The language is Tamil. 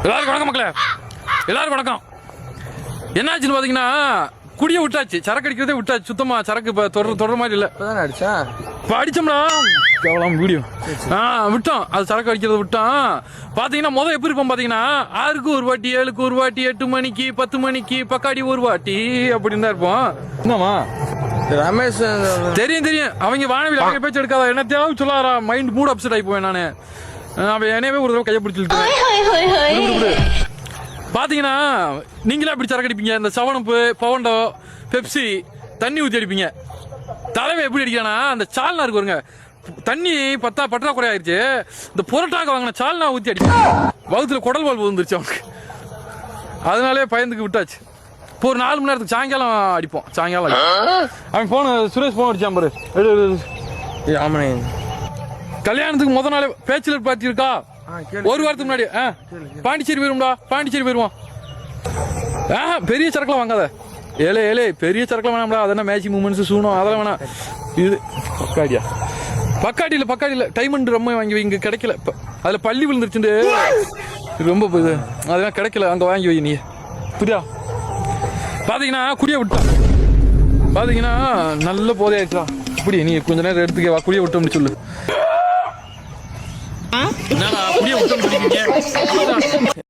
எல்லாருக்கும் வணக்கம் மக்களே, எல்லாருக்கும் வணக்கம். என்னாச்சுன்னு பாத்தீங்கன்னா குடிய விட்டாச்சு, சரக்கு அடிக்கிறதே விட்டாச்சு சுத்தமா. சரக்கு இப்ப தொடர மாதிரி இல்ல. அடிச்சா இப்ப அடிச்சோம்னா கேவலம் வீடியோ விட்டோம். அது சரக்கு அடிக்கிறத விட்டோம். பாத்தீங்கன்னா முதல் எப்படி இருப்போம் பாத்தீங்கன்னா 6க்கு ஒரு வாட்டி, 7க்கு ஒரு வாட்டி, 8 மணிக்கு, 10 மணிக்கு, பக்காடி ஒரு வாட்டி அப்படின்னு தான் இருப்போம். என்னமா ரமேஷ் தெரியும் தெரியும், அவங்க வானவில் அவங்க பேச்சு எடுக்காத. என்ன தேவை சொல்லாரா, மைண்ட் மூட் அப்செட் ஆகி போவேன் நானு. அவன் என்னவே ஒரு தடவை கையை பிடிச்சிட்டு பாத்தீங்கன்னா நீங்களே அப்படி சரக்கு அடிப்பீங்க. இந்த 7up, பவண்டோ, பெப்சி தண்ணி ஊற்றி அடிப்பீங்க. தலைவை எப்படி அடிக்கிறானா, அந்த சால்னா இருக்கு வருங்க, தண்ணி பற்றாக்குறை ஆயிடுச்சு. இந்த புரோட்டாக்கு வாங்கின சால்னா ஊற்றி அடிப்பேன். வகுத்துல குடல் வாழ்வு வந்துருச்சு அவனுக்கு. அதனாலே பயந்துக்கு விட்டாச்சு. இப்போ ஒரு 4 மணி நேரத்துக்கு சாயங்காலம் அடிப்போம். சாயங்காலம் அவன் போன சுரேஷ் போன் அடிச்சான் பாரு. ஆமாண்ணே, கல்யாணத்துக்கு முதல் நாளே பேச்சுலர் பார்ட்டி இருக்கா, ஒரு வாரத்துக்கு முன்னாடி பாண்டிச்சேரி போயிருவோம்டா. பாண்டிச்சேரி போயிருவோம். பெரிய சரக்குலாம் வாங்காத. ஏலே பெரிய சரக்குலாம் வேணாம்டா. அதெல்லாம் மேட்சிங் மூமெண்ட்ஸ் சூணும் அதெல்லாம் வேணாம். இது பக்காடியில் டைமண்ட் ரொம்ப வாங்கி இங்கே கிடைக்கல. இப்போ அதில் பள்ளி விழுந்துருச்சுண்டு ரொம்ப இது, அதெல்லாம் கிடைக்கல. அங்கே வாங்கி வை நீ. புரியா? பார்த்தீங்கன்னா குடியை விட்டான். பார்த்தீங்கன்னா நல்ல போதே ஆயிடுச்சா. இப்படி நீ கொஞ்ச நேரம் எடுத்துக்க வா, குடியை விட்டோம்னு சொல்லு. குடியை விட்டோம்னு சொல்லிக்கிங்க.